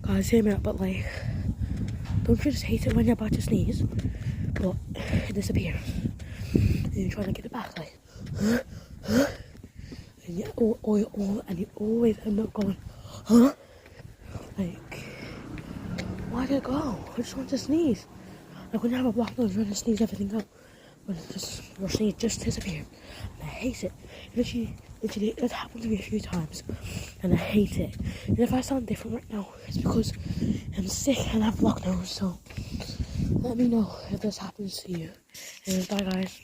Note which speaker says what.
Speaker 1: Guys, hear me out, but like, don't you just hate it when you're about to sneeze, but it disappears, and you're trying to get it back, like, and you always end up going, huh? Like, why did it go? I just want to sneeze. Like when you have a blocked nose, you're trying to sneeze everything out, but your sneeze just disappears. And I hate it. Literally, it happened to me a few times, and I hate it. And if I sound different right now, it's because I'm sick and I have blocked nose. So let me know if this happens to you. And bye, guys.